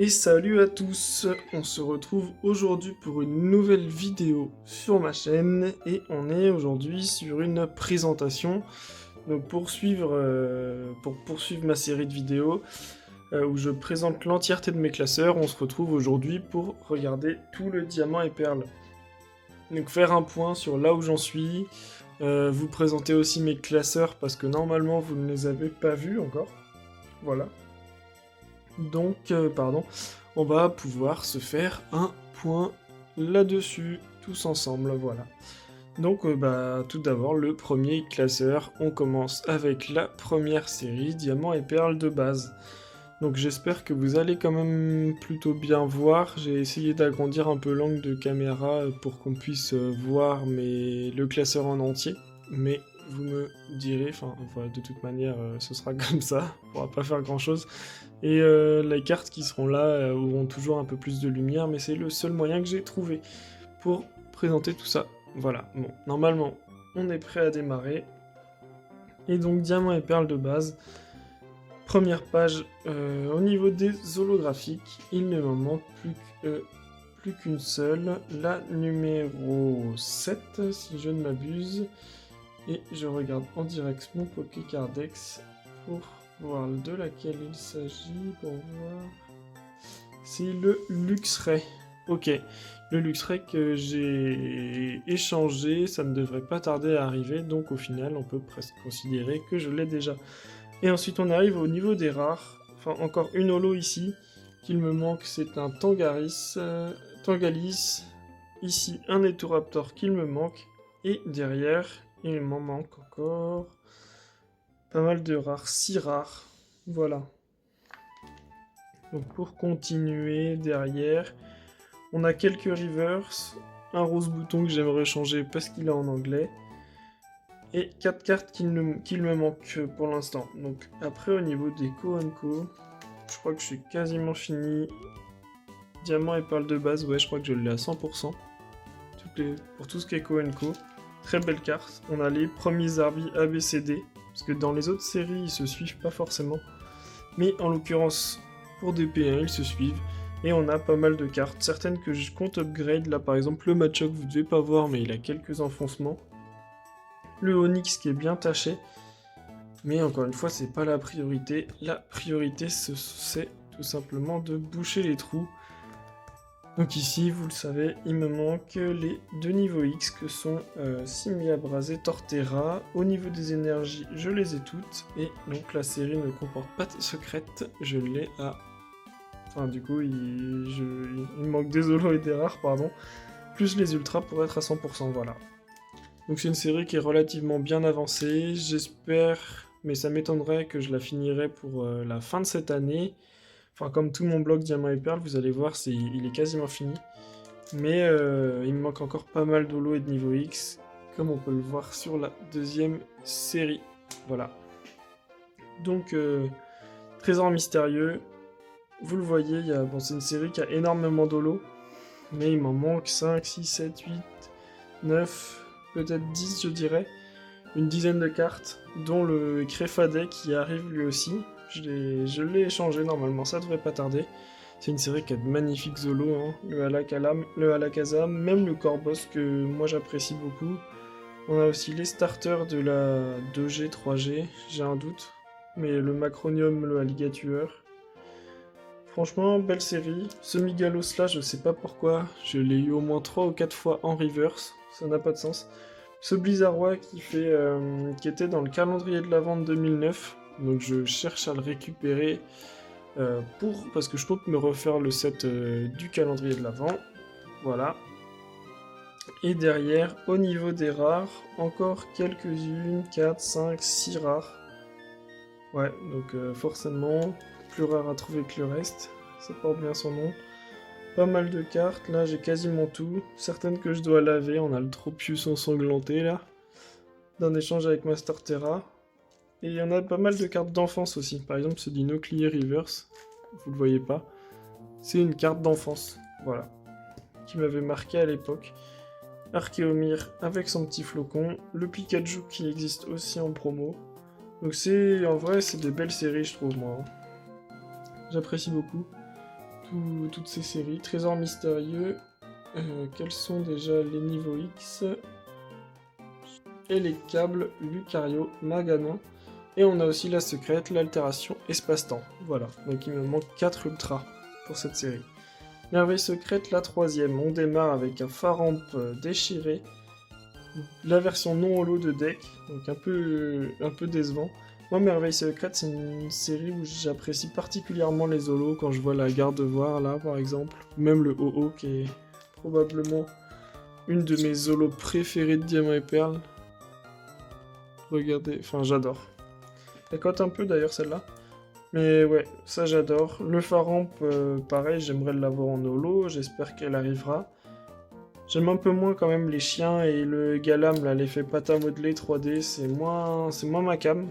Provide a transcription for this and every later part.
Et salut à tous, on se retrouve aujourd'hui pour une nouvelle vidéo sur ma chaîne et on est aujourd'hui sur une présentation. Donc pour poursuivre ma série de vidéos où je présente l'entièreté de mes classeurs, on se retrouve aujourd'hui pour regarder tout le diamant et perles. Donc faire un point sur là où j'en suis, vous présenter aussi mes classeurs parce que normalement vous ne les avez pas vus encore. Voilà. Donc, on va pouvoir se faire un point là-dessus, tous ensemble, voilà. Donc, tout d'abord, le premier classeur, on commence avec la première série, Diamants et Perles de base. Donc j'espère que vous allez quand même plutôt bien voir. J'ai essayé d'agrandir un peu l'angle de caméra pour qu'on puisse voir le classeur en entier. Mais vous me direz, enfin voilà, de toute manière ce sera comme ça, on pourra pas faire grand chose. Et les cartes qui seront là auront toujours un peu plus de lumière, mais c'est le seul moyen que j'ai trouvé pour présenter tout ça. Voilà, bon, normalement on est prêt à démarrer. Et donc diamants et perles de base. Première page, au niveau des holographiques, il ne m'en manque plus qu'une seule, la numéro 7, si je ne m'abuse. Et je regarde en direct mon Pokécardex pour voir de laquelle il s'agit, pour voir... C'est le Luxray. Ok, le Luxray que j'ai échangé, ça ne devrait pas tarder à arriver, donc au final on peut presque considérer que je l'ai déjà. Et ensuite on arrive au niveau des rares, enfin encore une holo ici, qu'il me manque, c'est un Tangalis, ici un Etoraptor qu'il me manque, et derrière il m'en manque encore pas mal de rares, 6 rares, voilà. Donc pour continuer derrière, on a quelques reverse, un rose bouton que j'aimerais changer parce qu'il est en anglais, et 4 cartes qu'il me manque pour l'instant. Donc après au niveau des Co, je crois que je suis quasiment fini. Diamant et perles de base, ouais je crois que je l'ai à 100%. Pour tout ce qui est Co. Très belle carte. On a les premiers Arby ABCD, parce que dans les autres séries ils se suivent pas forcément. Mais en l'occurrence pour DP1 ils se suivent. Et on a pas mal de cartes, certaines que je compte upgrade. Là par exemple le Machoke vous devez pas voir mais il a quelques enfoncements. Le Onyx qui est bien taché. Mais encore une fois, c'est pas la priorité. La priorité, c'est tout simplement de boucher les trous. Donc ici, vous le savez, il me manque les deux niveaux X que sont Simiabras et Torterra. Au niveau des énergies, je les ai toutes. Et donc la série ne comporte pas de secrète. Je l'ai à... Enfin du coup, il me manque des holos et des rares, pardon. Plus les ultras pour être à 100%, voilà. Donc c'est une série qui est relativement bien avancée, j'espère, mais ça m'étonnerait que je la finirai pour la fin de cette année. Enfin comme tout mon blog Diamant et Perles, vous allez voir, il est quasiment fini. Mais il me manque encore pas mal d'holo et de niveau X, comme on peut le voir sur la deuxième série. Voilà. Donc Trésor mystérieux, vous le voyez, c'est une série qui a énormément d'holo, mais il m'en manque 5, 6, 7, 8, 9... peut-être 10 je dirais, une dizaine de cartes, dont le Créfadet qui arrive lui aussi. Je l'ai échangé normalement, ça devrait pas tarder. C'est une série qui a de magnifiques zolos, hein. Le Alakazam, même le Corboss que moi j'apprécie beaucoup. On a aussi les starters de la 2G, 3G, j'ai un doute, mais le Macronium, le Alligatueur. Franchement, belle série. Ce Migalos là, je sais pas pourquoi, je l'ai eu au moins 3 ou 4 fois en reverse, ça n'a pas de sens. Ce Blizzardois qui était dans le calendrier de la vente 2009, donc je cherche à le récupérer parce que je compte me refaire le set du calendrier de l'Avent. Voilà. Et derrière, au niveau des rares, encore quelques-unes, 4, 5, 6 rares. Ouais, donc forcément, plus rare à trouver que le reste, ça porte bien son nom. Pas mal de cartes, là j'ai quasiment tout, certaines que je dois laver, on a le Tropius ensanglanté là, d'un échange avec Master Terra. Et il y en a pas mal de cartes d'enfance aussi, par exemple ce Dino Clear Reverse, vous le voyez pas, c'est une carte d'enfance, voilà, qui m'avait marqué à l'époque. Archéomir avec son petit flocon, le Pikachu qui existe aussi en promo. Donc en vrai c'est des belles séries je trouve moi, hein. J'apprécie beaucoup. toutes ces séries. Trésor mystérieux. Quels sont déjà les niveaux X? Et les câbles, Lucario, Maganon. Et on a aussi la secrète, l'altération, espace-temps. Voilà, donc il me manque 4 ultras pour cette série. Merveille secrète, la 3ème. On démarre avec un Faramp déchiré. La version non holo de deck, donc un peu décevant. Moi, Merveille secrète, c'est une série où j'apprécie particulièrement les holos quand je vois la Gardevoir là, par exemple. Même le OO qui est probablement une de mes holos préférées de Diamant et Perle. Regardez, enfin j'adore. Elle cote un peu d'ailleurs celle-là. Mais ouais, ça j'adore. Le Faramp, pareil, j'aimerais l'avoir en holo, j'espère qu'elle arrivera. J'aime un peu moins quand même les chiens et le Galam, là, l'effet pâte à modeler 3D, c'est moins ma cam.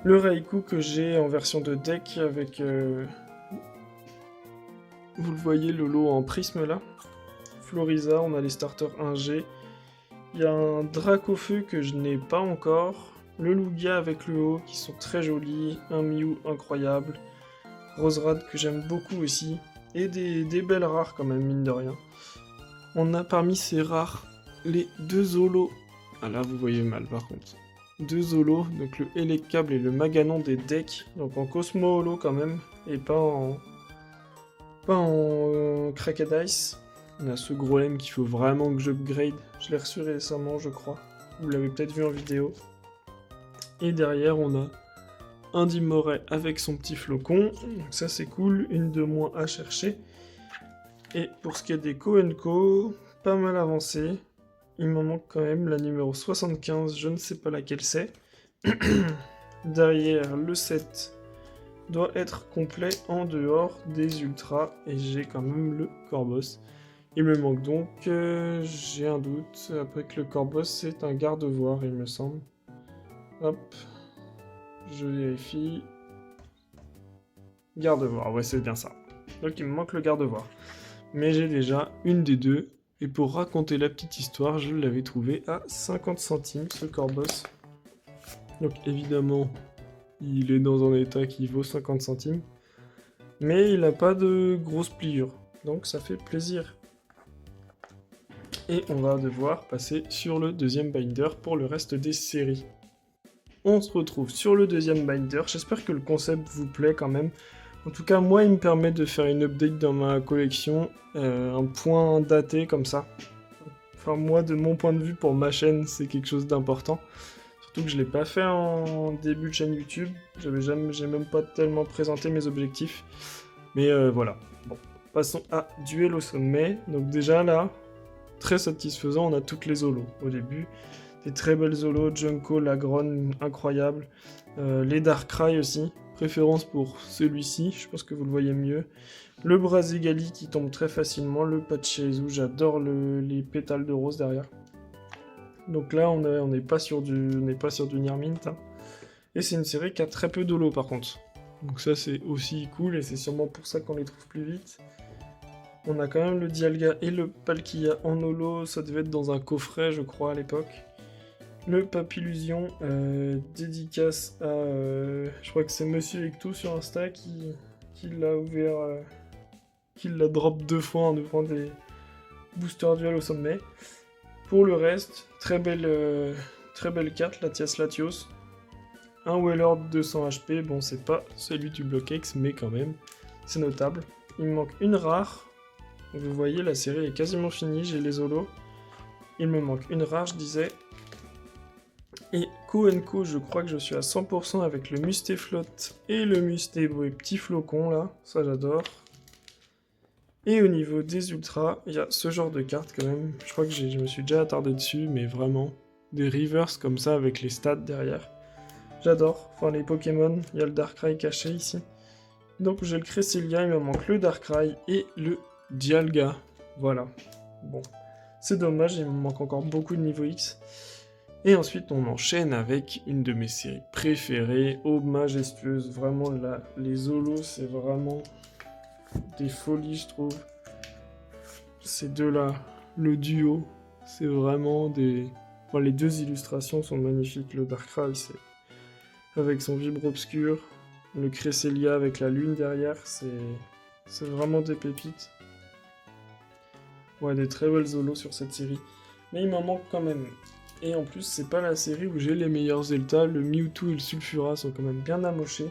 Le Raikou que j'ai en version de deck avec, vous le voyez, le lot en prisme là. Floriza, on a les starters 1G. Il y a un Dracofeu que je n'ai pas encore. Le Lugia avec le haut qui sont très jolis. Un Mew incroyable. Roserade que j'aime beaucoup aussi. Et des belles rares quand même, mine de rien. On a parmi ces rares les 2 holos. Ah là, vous voyez mal par contre. 2 holos, donc le Electable et le Maganon des decks. Donc en Cosmo holo quand même. Et pas en Cracked Ice. On a ce gros lemme qu'il faut vraiment que j'upgrade. Je l'ai reçu récemment, je crois. Vous l'avez peut-être vu en vidéo. Et derrière, on a un Dimoret avec son petit flocon. Donc ça, c'est cool. Une de moins à chercher. Et pour ce qui est des Co, pas mal avancé. Il m'en manque quand même la numéro 75. Je ne sais pas laquelle c'est. Derrière, le 7 doit être complet en dehors des ultras. Et j'ai quand même le Corboss. Il me manque donc, j'ai un doute, après que le Corboss c'est un Gardevoir il me semble. Hop, je vérifie. Gardevoir, ouais c'est bien ça. Donc il me manque le Gardevoir. Mais j'ai déjà une des deux, et pour raconter la petite histoire, je l'avais trouvé à 50 centimes ce Corboss. Donc évidemment, il est dans un état qui vaut 50 centimes. Mais il n'a pas de grosse pliure, donc ça fait plaisir. Et on va devoir passer sur le deuxième binder pour le reste des séries. On se retrouve sur le deuxième binder, j'espère que le concept vous plaît quand même. En tout cas, moi, il me permet de faire une update dans ma collection, un point daté comme ça. Enfin, moi, de mon point de vue, pour ma chaîne, c'est quelque chose d'important. Surtout que je ne l'ai pas fait en début de chaîne YouTube, j'ai même pas tellement présenté mes objectifs. Mais voilà. Bon, passons à Duel au sommet. Donc déjà là, très satisfaisant, on a toutes les holos au début. Des très belles holos, Junko, Lagron, incroyable. Les Darkrai aussi, préférence pour celui-ci, je pense que vous le voyez mieux. Le Brazigali qui tombe très facilement, le Pachirisu, j'adore les pétales de rose derrière. Donc là, on n'est pas sur du Nirmint. Hein. Et c'est une série qui a très peu d'holos par contre. Donc ça c'est aussi cool et c'est sûrement pour ça qu'on les trouve plus vite. On a quand même le Dialga et le Palkia en holo, ça devait être dans un coffret je crois à l'époque. Le Papillusion, dédicace à... je crois que c'est Monsieur Ecto sur Insta qui l'a ouvert... qui l'a drop 2 fois en ouvrant des boosters duel au sommet. Pour le reste, très belle carte, Latias Latios. Un Wailord 200 HP, bon c'est pas celui du Block-X, mais quand même, c'est notable. Il me manque une rare. Vous voyez, la série est quasiment finie, j'ai les holos. Il me manque une rare, je disais. Et Co, je crois que je suis à 100% avec le Mustéflot et le Mustébo et Petit Flocon, là. Ça, j'adore. Et au niveau des ultras, il y a ce genre de cartes quand même. Je crois que je me suis déjà attardé dessus, mais vraiment. Des reverse comme ça avec les stats derrière. J'adore. Enfin, les Pokémon, il y a le Darkrai caché ici. Donc j'ai le Cresselia, il me manque le Darkrai et le Dialga. Voilà. Bon. C'est dommage, il me manque encore beaucoup de niveau X. Et ensuite, on enchaîne avec une de mes séries préférées, Aube Majestueuse. Vraiment, là, les holos, c'est vraiment des folies, je trouve. Ces deux-là, le duo, c'est vraiment des... Enfin, les deux illustrations sont magnifiques. Le Darkrai, c'est avec son vibre obscur. Le Cresselia avec la lune derrière, c'est vraiment des pépites. Ouais, des très belles holos sur cette série. Mais il m'en manque quand même. Et en plus, c'est pas la série où j'ai les meilleurs Zelda. Le Mewtwo et le Sulfura sont quand même bien amochés.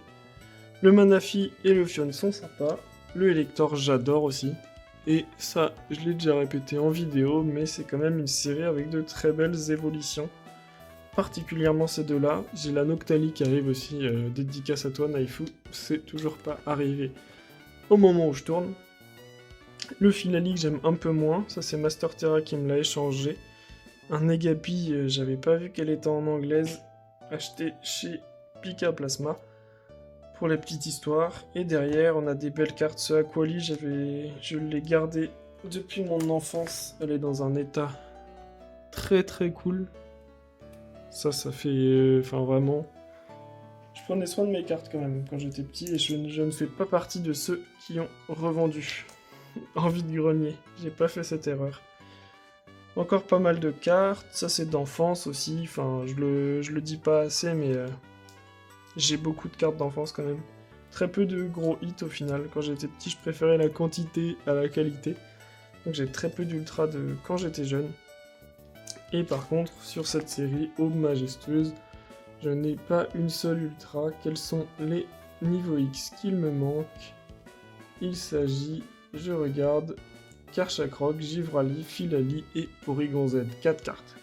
Le Manafi et le Fion sont sympas. Le Elector, j'adore aussi. Et ça, je l'ai déjà répété en vidéo, mais c'est quand même une série avec de très belles évolutions. Particulièrement ces deux-là. J'ai la Noctali qui arrive aussi, dédicace à toi, Naifu. C'est toujours pas arrivé au moment où je tourne. Le Finali que j'aime un peu moins, ça c'est Master Terra qui me l'a échangé. Un Negapi, j'avais pas vu qu'elle était en anglaise, acheté chez Pika Plasma pour les petites histoires. Et derrière, on a des belles cartes. Ce Aquali, je l'ai gardé depuis mon enfance. Elle est dans un état très très cool. Ça fait... Enfin vraiment... Je prenais soin de mes cartes quand même quand j'étais petit et je ne fais pas partie de ceux qui ont revendu. Envie de grenier, j'ai pas fait cette erreur. Encore pas mal de cartes, ça c'est d'enfance aussi, enfin je le dis pas assez mais j'ai beaucoup de cartes d'enfance quand même. Très peu de gros hits au final, quand j'étais petit je préférais la quantité à la qualité. Donc j'ai très peu d'ultra de quand j'étais jeune. Et par contre sur cette série Aube Majestueuse, je n'ai pas une seule ultra. Quels sont les niveaux X qu'il me manque? Il s'agit, je regarde, Karchakrok, Givrali, Filali et Porygon Z. 4 cartes.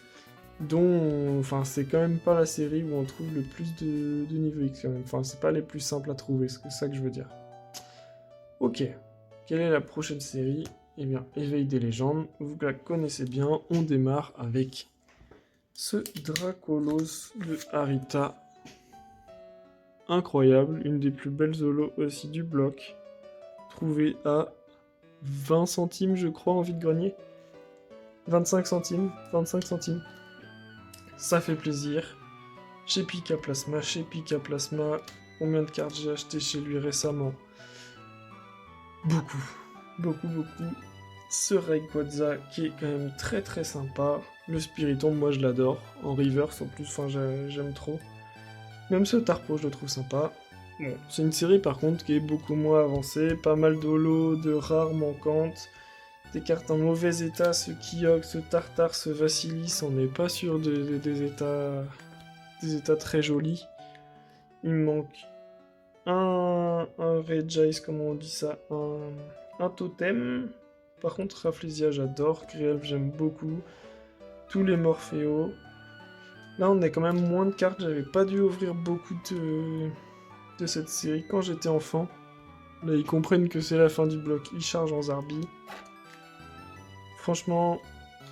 Dont, enfin, c'est quand même pas la série où on trouve le plus de niveau X quand même. Enfin, c'est pas les plus simples à trouver, c'est ça que je veux dire. Ok. Quelle est la prochaine série? Eh bien, Éveil des légendes. Vous la connaissez bien. On démarre avec ce Dracolos de Harita. Incroyable. Une des plus belles holos aussi du bloc. Trouvé à 20 centimes, je crois, en vide-grenier. 25 centimes. 25 centimes. Ça fait plaisir. Chez Pika Plasma. Combien de cartes j'ai acheté chez lui récemment? Beaucoup. Beaucoup. Ce Rayquaza qui est quand même très très sympa. Le Spiritomb, moi je l'adore. En reverse en plus, enfin j'aime trop. Même ce Tarpo, je le trouve sympa. Bon, c'est une série par contre qui est beaucoup moins avancée. Pas mal d'holos, de rares manquantes. Des cartes en mauvais état, ce Kyogre, ce Tartare, ce Vassilis, on n'est pas sûr des états très jolis. Il me manque un Regice, comment on dit ça, un totem. Par contre, Rafflesia, j'adore. Grielf, j'aime beaucoup. Tous les Morphéos. Là, on a quand même moins de cartes. J'avais pas dû ouvrir beaucoup de cette série quand j'étais enfant. Là, ils comprennent que c'est la fin du bloc. Ils chargent en Zarbi. Franchement,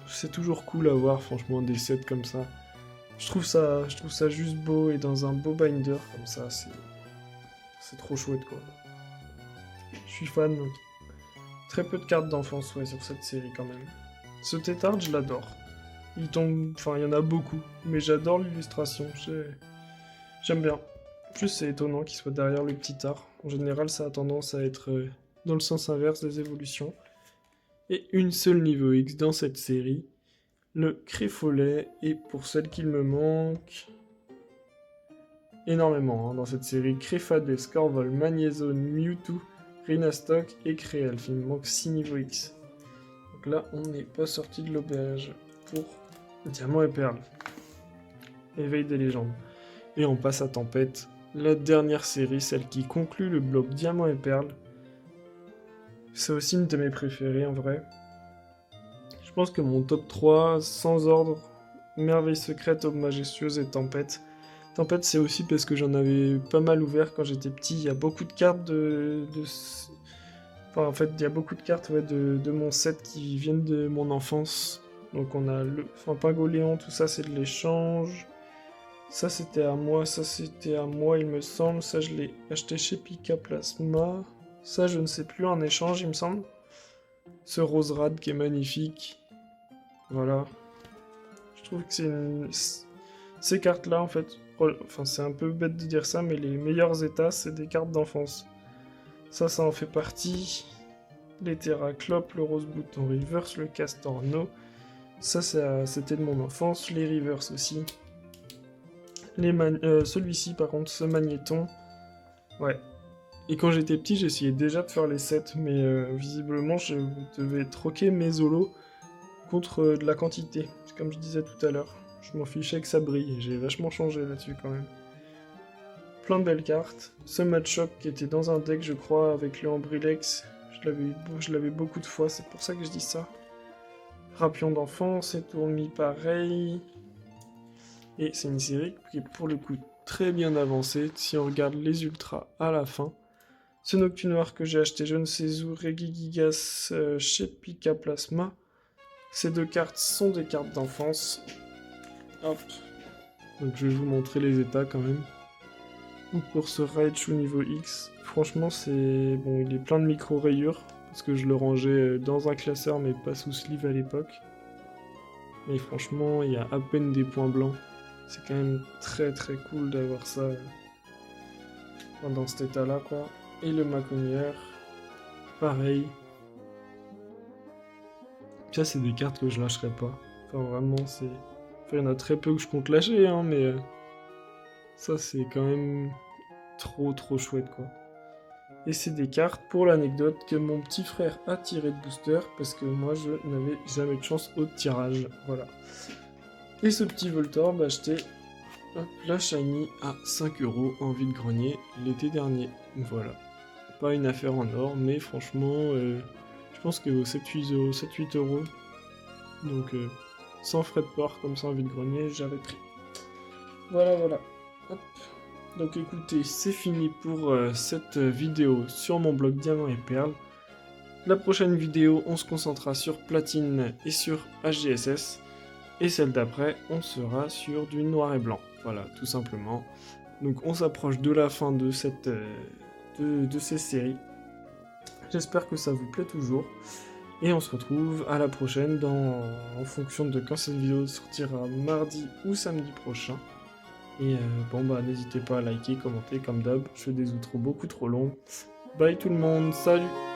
c'est toujours cool à voir, franchement, des sets comme ça. Je trouve ça juste beau et dans un beau binder comme ça, c'est trop chouette quoi. Je suis fan. Donc. Très peu de cartes d'enfance ouais, sur cette série quand même. Ce Tétard, je l'adore. Il tombe, enfin il y en a beaucoup, mais j'adore l'illustration. J'aime bien. En plus, c'est étonnant qu'il soit derrière le petit art. En général, ça a tendance à être dans le sens inverse des évolutions. Et une seule niveau X dans cette série, le Créfolet, et pour celle qu'il me manque, énormément dans cette série, Créfadé, Scorvol, Magnézone, Mewtwo, Rhinastock et Créelf. Il me manque 6 niveaux X. Donc là, on n'est pas sorti de l'auberge pour Diamant et Perle. Éveil des légendes. Et on passe à Tempête, la dernière série, celle qui conclut le bloc Diamant et Perle. C'est aussi une de mes préférées en vrai. Je pense que mon top 3, sans ordre, Merveille secrète, Aube majestueuse et Tempête. Tempête, c'est aussi parce que j'en avais pas mal ouvert quand j'étais petit. Il y a beaucoup de cartes Enfin, en fait, il y a beaucoup de cartes ouais, de mon set qui viennent de mon enfance. Donc on a le... Enfin, Pingoléon, tout ça, c'est de l'échange. Ça, c'était à moi. Ça, c'était à moi, il me semble. Ça, je l'ai acheté chez Pika Plasma. Ça, je ne sais plus, en échange, il me semble. Ce Roserad qui est magnifique. Voilà. Je trouve que c'est une... Ces cartes-là, en fait, enfin c'est un peu bête de dire ça, mais les meilleurs états, c'est des cartes d'enfance. Ça en fait partie. Les Terraclopes, le Roseboot en reverse, le Castorno. Ça, c'était de mon enfance. Les reverse aussi. Celui-ci, par contre, ce Magnéton. Ouais. Et quand j'étais petit, j'essayais déjà de faire les 7, mais visiblement, je devais troquer mes zolos contre de la quantité. C'est comme je disais tout à l'heure. Je m'en fichais que ça brille. J'ai vachement changé là-dessus quand même. Plein de belles cartes. Ce match-up qui était dans un deck, je crois, avec le Ambrilex. Je l'avais beaucoup de fois, c'est pour ça que je dis ça. Rapion d'enfance, et Tourmi pareil. Et c'est une série qui est pour le coup très bien avancée si on regarde les ultras à la fin. Ce Noctu Noir que j'ai acheté je ne sais où, Regigigas chez Pika Plasma. Ces deux cartes sont des cartes d'enfance. Hop. Donc je vais vous montrer les états quand même. Donc pour ce Raichu niveau X, franchement c'est... Bon, il est plein de micro-rayures, parce que je le rangeais dans un classeur mais pas sous sleeve à l'époque. Mais franchement, il y a à peine des points blancs. C'est quand même très très cool d'avoir ça dans cet état-là, quoi. Et le Maconière, pareil. Ça, c'est des cartes que je lâcherai pas. Enfin, vraiment, c'est... Enfin, il y en a très peu que je compte lâcher, hein, mais... ça, c'est quand même trop trop chouette, quoi. Et c'est des cartes, pour l'anecdote, que mon petit frère a tiré de booster, parce que moi, je n'avais jamais de chance au tirage. Voilà. Et ce petit Voltorb acheté, hop, la Shiny à 5€ en vide-grenier l'été dernier. Voilà. Pas une affaire en or, mais franchement, je pense que vaut 7-8€. Donc, sans frais de port, comme ça en vide-grenier, j'avais pris. Voilà, voilà. Hop. Donc écoutez, c'est fini pour cette vidéo sur mon blog Diamant et Perle. La prochaine vidéo, on se concentrera sur Platine et sur HGSS. Et celle d'après, on sera sur du noir et blanc. Voilà, tout simplement. Donc on s'approche de la fin de ces séries. J'espère que ça vous plaît toujours. Et on se retrouve à la prochaine en fonction de quand cette vidéo sortira mardi ou samedi prochain. Et bon bah n'hésitez pas à liker, commenter comme d'hab. Je fais des outros beaucoup trop longs. Bye tout le monde, salut!